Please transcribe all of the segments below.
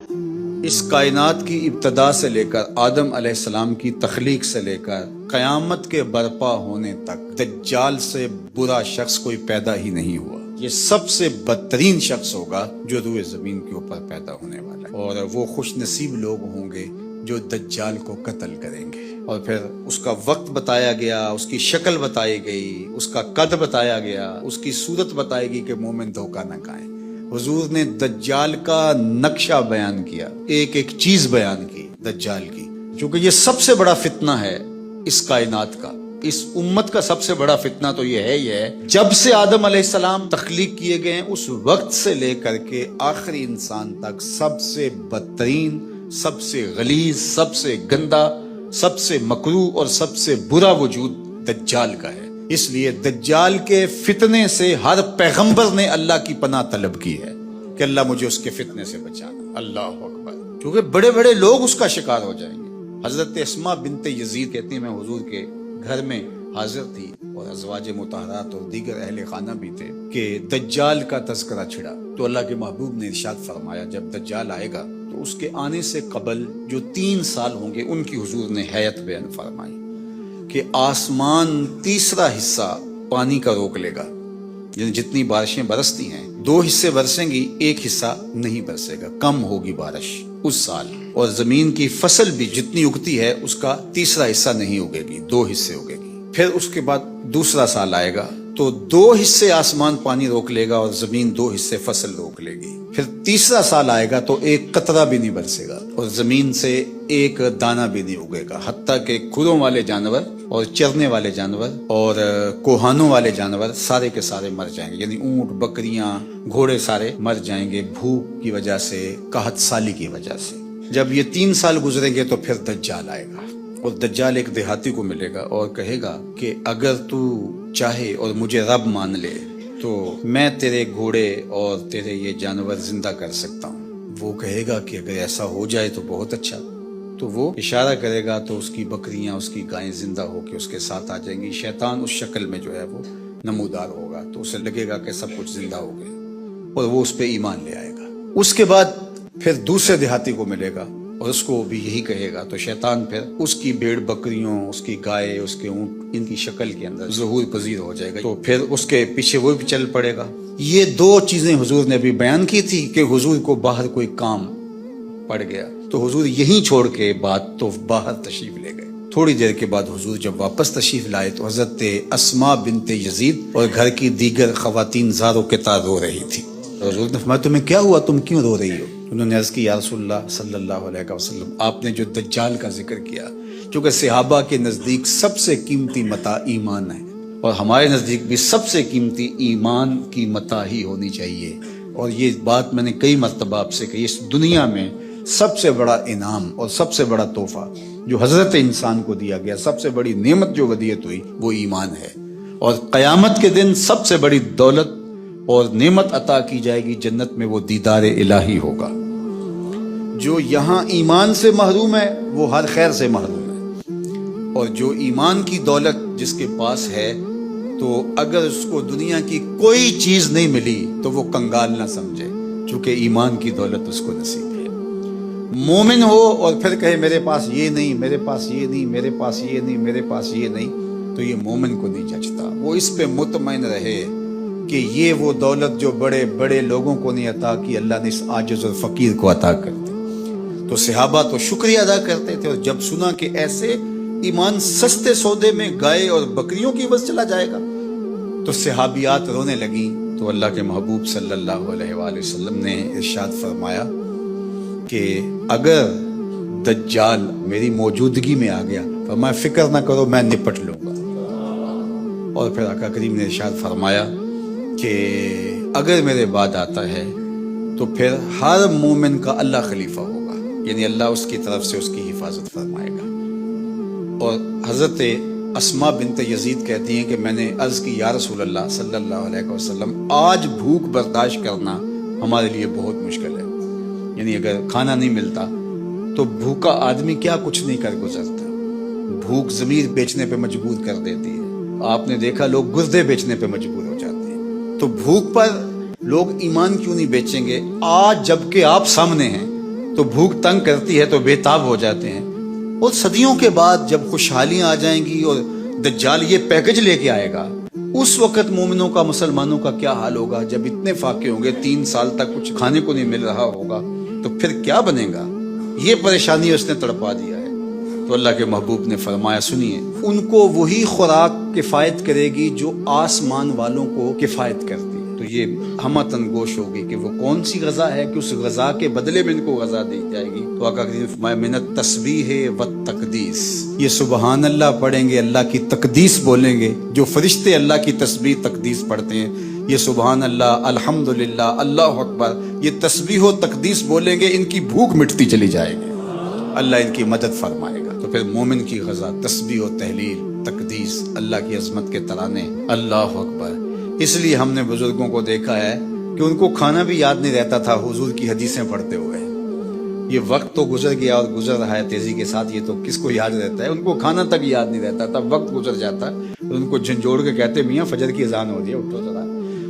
اس کائنات کی ابتدا سے لے کر آدم علیہ السلام کی تخلیق سے لے کر قیامت کے برپا ہونے تک دجال سے برا شخص کوئی پیدا ہی نہیں ہوا۔ یہ سب سے بدترین شخص ہوگا جو روئے زمین کے اوپر پیدا ہونے والا ہے، اور وہ خوش نصیب لوگ ہوں گے جو دجال کو قتل کریں گے۔ اور پھر اس کا وقت بتایا گیا، اس کی شکل بتائی گئی، اس کا قد بتایا گیا، اس کی صورت بتائی گئی کہ مومن دھوکہ نہ کھائیں۔ حضور نے دجال کا نقشہ بیان کیا، ایک ایک چیز بیان کی دجال کی، چونکہ یہ سب سے بڑا فتنہ ہے اس کائنات کا۔ اس امت کا سب سے بڑا فتنہ تو یہ ہے جب سے آدم علیہ السلام تخلیق کیے گئے ہیں اس وقت سے لے کر کے آخری انسان تک سب سے بدترین، سب سے غلیظ، سب سے گندا، سب سے مکروہ اور سب سے برا وجود دجال کا ہے۔ اس لیے دجال کے فتنے سے ہر پیغمبر نے اللہ کی پناہ طلب کی ہے کہ اللہ مجھے اس کے فتنے سے بچانا۔ اللہ اکبر، کیونکہ بڑے بڑے لوگ اس کا شکار ہو جائیں گے۔ حضرت اسماء بنت یزید کہتی ہیں میں حضور کے گھر میں حاضر تھی اور ازواج مطہرات اور دیگر اہل خانہ بھی تھے کہ دجال کا تذکرہ چھڑا، تو اللہ کے محبوب نے ارشاد فرمایا جب دجال آئے گا تو اس کے آنے سے قبل جو 3 سال ہوں گے ان کی حضور نے حیت بیان فرمائی کہ آسمان تیسرا حصہ پانی کا روک لے گا، یعنی جتنی بارشیں برستی ہیں 2 حصے برسیں گی، 1 حصہ نہیں برسے گا، کم ہوگی بارش اس سال، اور زمین کی فصل بھی جتنی اگتی ہے اس کا تیسرا حصہ نہیں اگے گی، 2 حصے اگے گی۔ پھر اس کے بعد دوسرا سال آئے گا تو 2 حصے آسمان پانی روک لے گا اور زمین 2 حصے فصل روک لے گی۔ پھر تیسرا سال آئے گا تو 1 قطرہ بھی نہیں برسے گا اور زمین سے 1 دانہ بھی نہیں اگے گا، حتیٰ کہ کھروں والے جانور اور چرنے والے جانور اور کوہانوں والے جانور سارے کے سارے مر جائیں گے، یعنی اونٹ، بکریاں، گھوڑے سارے مر جائیں گے بھوک کی وجہ سے، قحط سالی کی وجہ سے۔ جب یہ 3 سال گزریں گے تو پھر دجال آئے گا، اور دجال ایک دیہاتی کو ملے گا اور کہے گا کہ اگر تو چاہے اور مجھے رب مان لے تو میں تیرے گھوڑے اور تیرے یہ جانور زندہ کر سکتا ہوں۔ وہ کہے گا کہ اگر ایسا ہو جائے تو بہت اچھا، تو وہ اشارہ کرے گا تو اس کی بکریاں، اس کی گائیں زندہ ہو کے اس کے ساتھ آ جائیں گی۔ شیطان اس شکل میں جو ہے وہ نمودار ہوگا تو اسے لگے گا کہ سب کچھ زندہ ہو گئے اور وہ اس پہ ایمان لے آئے گا۔ اس کے بعد پھر دوسرے دیہاتی کو ملے گا اور اس کو بھی یہی کہے گا، تو شیطان پھر اس کی بھیڑ بکریوں، اس کی گائے، اس کے اونٹ، ان کی شکل کے اندر ظہور پذیر ہو جائے گا، تو پھر اس کے پیچھے وہ بھی چل پڑے گا۔ یہ 2 چیزیں حضور نے ابھی بیان کی تھی کہ حضور کو باہر کوئی کام پڑ گیا تو حضور یہیں چھوڑ کے بات تو باہر تشریف لے گئے۔ تھوڑی دیر کے بعد حضور جب واپس تشریف لائے تو حضرت اسماء بنت یزید اور گھر کی دیگر خواتین زاروں کے تار رو رہی تھی۔ حضور نے فرمایا تمہیں کیا ہوا، تم کیوں رو رہی ہو؟ انہوں نے عرض کی یا رسول اللہ صلی اللہ علیہ وسلم، آپ نے جو دجال کا ذکر کیا، چونکہ صحابہ کے نزدیک سب سے قیمتی متاع ایمان ہے اور ہمارے نزدیک بھی سب سے قیمتی ایمان کی متاع ہی ہونی چاہیے، اور یہ بات میں نے کئی مرتبہ آپ سے کہی، اس دنیا میں سب سے بڑا انعام اور سب سے بڑا تحفہ جو حضرت انسان کو دیا گیا، سب سے بڑی نعمت جو ودیعت ہوئی وہ ایمان ہے، اور قیامت کے دن سب سے بڑی دولت اور نعمت عطا کی جائے گی جنت میں، وہ دیدار الہی ہوگا۔ جو یہاں ایمان سے محروم ہے وہ ہر خیر سے محروم ہے، اور جو ایمان کی دولت جس کے پاس ہے تو اگر اس کو دنیا کی کوئی چیز نہیں ملی تو وہ کنگال نہ سمجھے، چونکہ ایمان کی دولت اس کو نصیب ہے۔ مومن ہو اور پھر کہے میرے پاس یہ نہیں، میرے پاس یہ نہیں، میرے پاس یہ نہیں، میرے پاس یہ نہیں، تو یہ مومن کو نہیں جچتا۔ وہ اس پہ مطمئن رہے کہ یہ وہ دولت جو بڑے بڑے لوگوں کو نہیں عطا کی، اللہ نے اس عاجز اور فقیر کو عطا کر دی۔ تو صحابہ تو شکریہ ادا کرتے تھے، اور جب سنا کہ ایسے ایمان سستے سودے میں گائے اور بکریوں کی بس چلا جائے گا تو صحابیات رونے لگیں، تو اللہ کے محبوب صلی اللہ علیہ وآلہ وسلم نے ارشاد فرمایا کہ اگر دجال میری موجودگی میں آ گیا فرمایا فکر نہ کرو میں نپٹ لوں گا، اور پھر آقا کریم نے ارشاد فرمایا کہ اگر میرے بعد آتا ہے تو پھر ہر مومن کا اللہ خلیفہ ہوگا، یعنی اللہ اس کی طرف سے اس کی حفاظت فرمائے گا۔ اور حضرت اسماء بنت یزید کہتی ہیں کہ میں نے عرض کی یا رسول اللہ صلی اللہ علیہ وسلم، آج بھوک برداشت کرنا ہمارے لیے بہت مشکل ہے، یعنی اگر کھانا نہیں ملتا تو بھوکا آدمی کیا کچھ نہیں کر گزرتا، بھوک ضمیر بیچنے پہ مجبور کر دیتی ہے، آپ نے دیکھا لوگ گردے بیچنے پہ مجبور ہو جاتے ہیں، تو بھوک پر لوگ ایمان کیوں نہیں بیچیں گے؟ آج جب کہ آپ سامنے ہیں تو بھوک تنگ کرتی ہے تو بےتاب ہو جاتے ہیں، اور صدیوں کے بعد جب خوشحالیاں آ جائیں گی اور دجال یہ پیکج لے کے آئے گا، اس وقت مومنوں کا، مسلمانوں کا کیا حال ہوگا؟ جب اتنے فاقے ہوں گے، 3 سال تک کچھ کھانے کو نہیں مل رہا ہوگا، تو پھر کیا بنے گا؟ یہ پریشانی اس نے تڑپا دیا ہے۔ تو اللہ کے محبوب نے فرمایا، سنیے، ان کو وہی خوراک کفایت کرے گی جو آسمان والوں کو کفایت کرتی ہے۔ تو یہ ہمتن گوش ہوگی کہ وہ کون سی غذا ہے کہ اس غذا کے بدلے میں ان کو غذا دی جائے گی۔ تو آقا کریم نے فرمایا، من التسبیح والتقدیس، یہ سبحان اللہ پڑھیں گے، اللہ کی تقدیس بولیں گے، جو فرشتے اللہ کی تسبیح تقدیس پڑھتے ہیں، یہ سبحان اللہ، الحمدللہ، اللہ اکبر، یہ تسبیح و تقدیس بولیں گے، ان کی بھوک مٹتی چلی جائے گی، اللہ ان کی مدد فرمائے گا۔ تو پھر مومن کی غذا تسبیح و تحلیل، تقدیس، اللہ کی عظمت کے ترانے، اللہ اکبر۔ اس لیے ہم نے بزرگوں کو دیکھا ہے کہ ان کو کھانا بھی یاد نہیں رہتا تھا حضور کی حدیثیں پڑھتے ہوئے۔ یہ وقت تو گزر گیا اور گزر رہا ہے تیزی کے ساتھ، یہ تو کس کو یاد رہتا ہے؟ ان کو کھانا تک یاد نہیں رہتا تھا، وقت گزر جاتا اور ان کو جھنجھوڑ کے کہتے، میاں فجر کی اذان ہو رہی ہے، اٹھو ذرا۔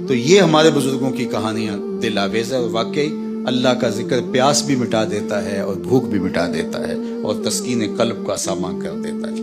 تو یہ ہمارے بزرگوں کی کہانیاں دل آویز ہے، اور واقعی اللہ کا ذکر پیاس بھی مٹا دیتا ہے اور بھوک بھی مٹا دیتا ہے اور تسکین قلب کا سامان کر دیتا ہے۔